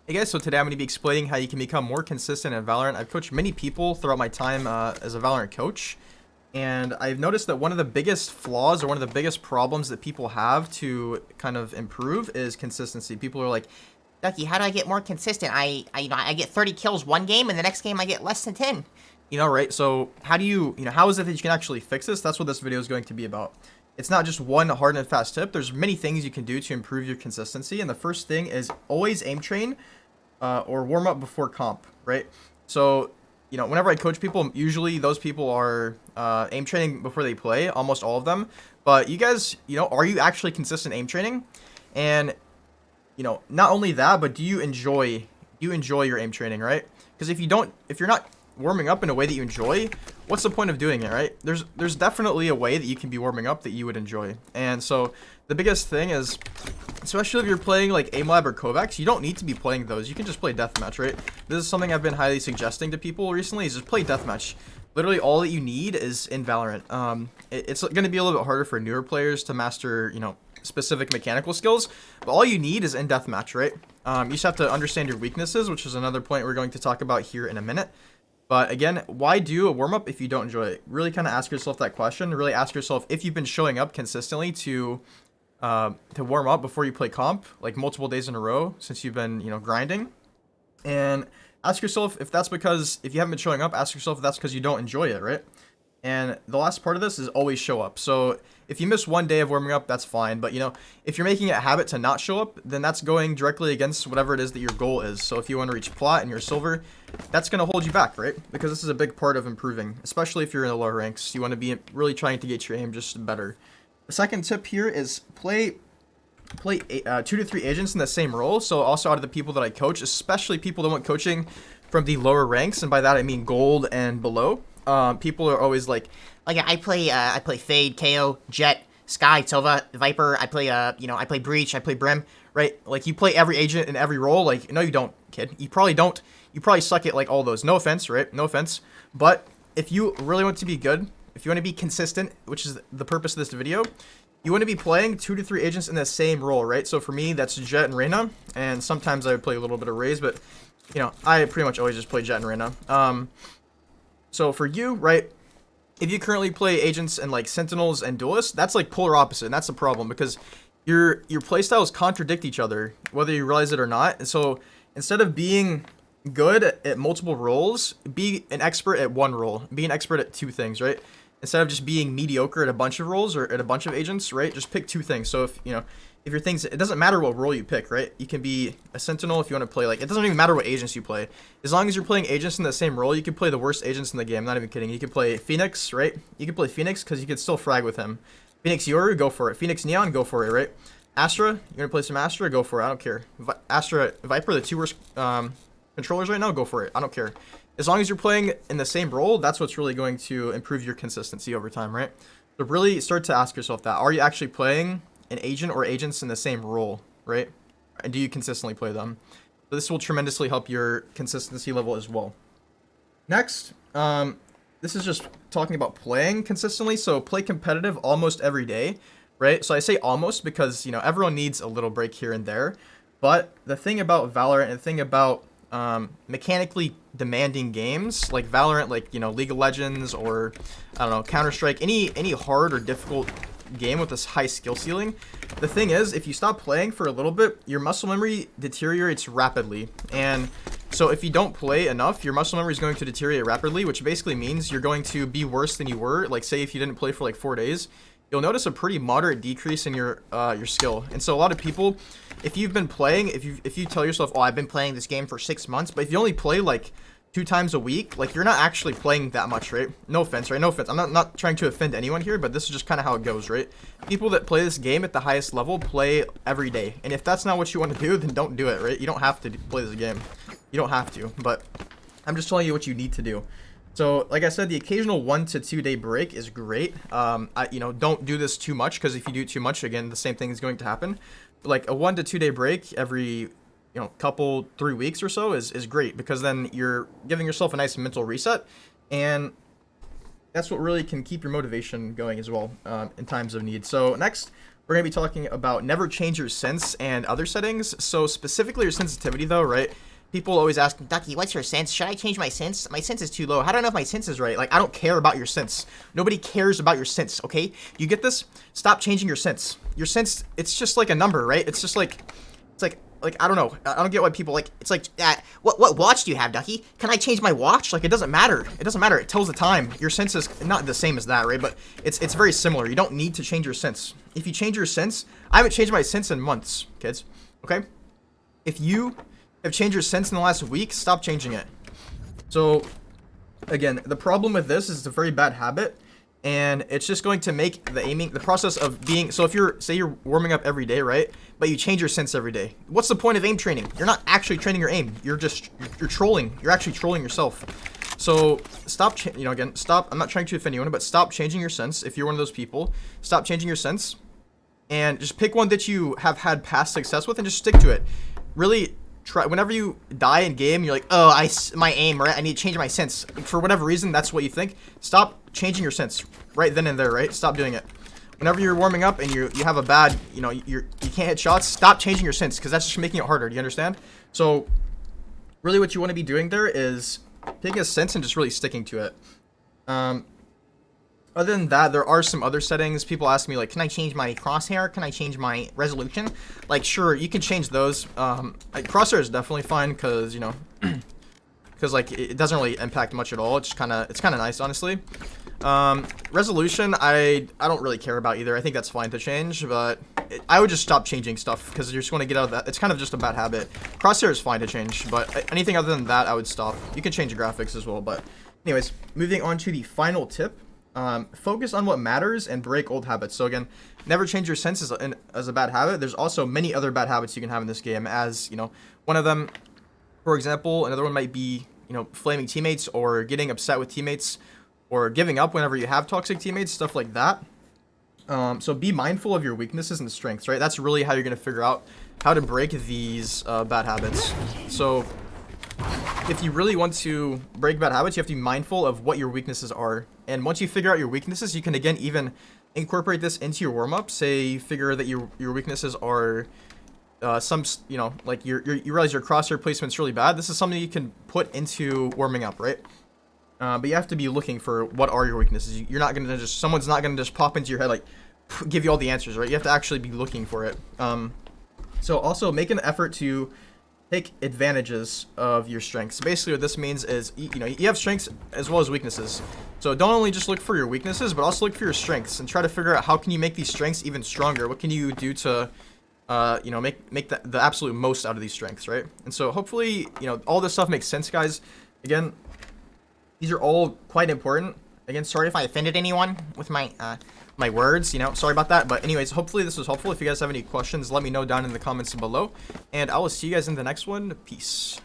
Hey guys, so today I'm going to be explaining how you can become more consistent in Valorant. I've coached many people throughout my time as a Valorant coach, and I've noticed that one of the biggest flaws or one of the biggest problems that people have to kind of improve is consistency. People are like, Duckeeh, how do I get more consistent? I get 30 kills one game, and the next game I get less than 10. right? So how do how is it that you can actually fix this? That's what this video is going to be about. It's not just one hard and fast tip. There's many things you can do to improve your consistency, and the first thing is always aim train or warm up before comp, right? So, whenever I coach people, usually those people are aim training before they play, almost all of them. But you guys, are you actually consistent aim training? And, not only that, but do you enjoy your aim training, right? Because if you're not warming up in a way that you enjoy, what's the point of doing it, right? There's definitely a way that you can be warming up that you would enjoy. And so the biggest thing is, especially if you're playing like AimLab or Kovacs, you don't need to be playing those. You can just play deathmatch, right? This is something I've been highly suggesting to people recently, is just play deathmatch. Literally all that you need is in Valorant. It's going to be a little bit harder for newer players to master, specific mechanical skills, but all you need is in deathmatch, right? You just have to understand your weaknesses, which is another point we're going to talk about here in a minute. But again, why do a warm-up if you don't enjoy it? Really kind of ask yourself that question. Really ask yourself if you've been showing up consistently to warm up before you play comp, like multiple days in a row since you've been, grinding. And ask yourself if that's because, if you haven't been showing up, ask yourself if that's because you don't enjoy it, right? And the last part of this is always show up. So if you miss one day of warming up, that's fine. But, if you're making it a habit to not show up, then that's going directly against whatever it is that your goal is. So if you want to reach plat and you're silver, that's going to hold you back, right? Because this is a big part of improving, especially if you're in the lower ranks. You want to be really trying to get your aim just better. The second tip here is play 2 to 3 agents in the same role. So also out of the people that I coach, especially people that want coaching from the lower ranks, and by that I mean gold and below. People are always like, yeah, I play Fade, KO, Jet, Sky, Sova, Viper. I play Breach, I play Brim, right? Like you play every agent in every role. Like, no, you don't, kid. You probably don't. You probably suck at like all those. No offense, right? No offense. But if you really want to be good, if you want to be consistent, which is the purpose of this video, you want to be playing 2 to 3 agents in the same role, right? So for me, that's Jet and Reyna, and sometimes I would play a little bit of Raze, but I pretty much always just play Jet and Reyna. So for you, right, if you currently play agents and like sentinels and duelists, that's like polar opposite, and that's the problem because your playstyles contradict each other, whether you realize it or not. And so instead of being good at multiple roles, be an expert at one role, be an expert at 2 things, right? Instead of just being mediocre at a bunch of roles or at a bunch of agents, right? Just pick 2 things. So if your things, it doesn't matter what role you pick, right? You can be a sentinel if you want to play, like, it doesn't even matter what agents you play. As long as you're playing agents in the same role, you can play the worst agents in the game. I'm not even kidding. You can play Phoenix, right? You can play Phoenix because you can still frag with him. Phoenix Yoru, go for it. Phoenix Neon, go for it, right? Astra, you're going to play some Astra, go for it. I don't care. Astra, Viper, the 2 worst controllers right now, go for it. I don't care. As long as you're playing in the same role, that's what's really going to improve your consistency over time, right? So really start to ask yourself that. Are you actually playing an agent or agents in the same role, right? And do you consistently play them? So this will tremendously help your consistency level as well. Next, this is just talking about playing consistently. So play competitive almost every day, right? So I say almost because, everyone needs a little break here and there. But the thing about Valorant and the thing about mechanically demanding games like Valorant, like League of Legends or I don't know, Counter-Strike, any hard or difficult game with this high skill ceiling, the thing is, if you stop playing for a little bit, your muscle memory deteriorates rapidly. And so if you don't play enough, your muscle memory is going to deteriorate rapidly, which basically means you're going to be worse than you were. Like, say if you didn't play for like 4 days, you'll notice a pretty moderate decrease in your skill. And so a lot of people, if you've been playing, if you tell yourself, oh, I've been playing this game for 6 months, but if you only play like 2 times a week, like you're not actually playing that much, right? No offense, right? No offense. I'm not trying to offend anyone here, but this is just kind of how it goes, right? People that play this game at the highest level play every day. And if that's not what you want to do, then don't do it, right? You don't have to play this game. You don't have to, but I'm just telling you what you need to do. So, like I said, the occasional 1 to 2 day break is great. Don't do this too much, because if you do it too much, again, the same thing is going to happen. But like a 1 to 2 day break every couple 3 weeks or so is great, because then you're giving yourself a nice mental reset, and that's what really can keep your motivation going as well in times of need. So next, we're going to be talking about never change your sense and other settings. So specifically your sensitivity though, right? People always ask, Duckeeh, what's your sense? Should I change my sense? My sense is too low. how do I know if my sense is right? Like, I don't care about your sense. Nobody cares about your sense, okay? You get this? Stop changing your sense. Your sense, it's just like a number, right? It's just like, I don't know. I don't get why people like, it's like, What watch do you have, Duckeeh? can I change my watch? Like, it doesn't matter. It doesn't matter. It tells the time. Your sense is not the same as that, right? But it's very similar. You don't need to change your sense. If you change your sense, I haven't changed my sense in months, kids, okay? If you have changed your sense in the last week, stop changing it. So, again, the problem with this is it's a very bad habit, and it's just going to make the process of being, so if say you're warming up every day, right? But you change your sense every day. What's the point of aim training? You're not actually training your aim. You're trolling. You're actually trolling yourself. So stop, again, stop. I'm not trying to offend anyone, but stop changing your sense. If you're one of those people, stop changing your sense, and just pick one that you have had past success with, and just stick to it. Really try. Whenever you die in game, you're like, oh, my aim, right? I need to change my sense. For whatever reason, that's what you think. Stop changing your sense right then and there, right? Stop doing it. Whenever you're warming up and you have a bad, you can't hit shots, stop changing your sense, because that's just making it harder. Do you understand? So really what you want to be doing there is taking a sense and just really sticking to it. Other than that, there are some other settings. People ask me, like, Can I change my crosshair? Can I change my resolution? like, sure, you can change those. Like, crosshair is definitely fine, because, because, like, it doesn't really impact much at all. It's kind of nice, honestly. Resolution, I don't really care about either. I think that's fine to change, but I would just stop changing stuff, because you just want to get out of that. It's kind of just a bad habit. Crosshair is fine to change, but anything other than that, I would stop. You can change the graphics as well, but anyways, moving on to the final tip. Focus on what matters and break old habits. So again, never change your sense as a bad habit. There's also many other bad habits you can have in this game, as, one of them, for example, another one might be, flaming teammates, or getting upset with teammates, or giving up whenever you have toxic teammates, stuff like that. So be mindful of your weaknesses and strengths, right? That's really how you're going to figure out how to break these bad habits. So if you really want to break bad habits, you have to be mindful of what your weaknesses are. And once you figure out your weaknesses, you can, again, even incorporate this into your warm-up. Say you figure that your weaknesses are like you realize your crosshair placement's really bad. This is something you can put into warming up, right? But you have to be looking for what are your weaknesses. You're not gonna someone's not gonna just pop into your head, like, give you all the answers, right? You have to actually be looking for it. So also make an effort to take advantages of your strengths. Basically what this means is, you have strengths as well as weaknesses. So don't only just look for your weaknesses, but also look for your strengths, and try to figure out how can you make these strengths even stronger. What can you do to make the absolute most out of these strengths, right? And so hopefully, all this stuff makes sense, guys. Again, these are all quite important. Again, sorry if I offended anyone with my my words, sorry about that. But anyways, hopefully this was helpful. If you guys have any questions, let me know down in the comments below, and I will see you guys in the next one. Peace.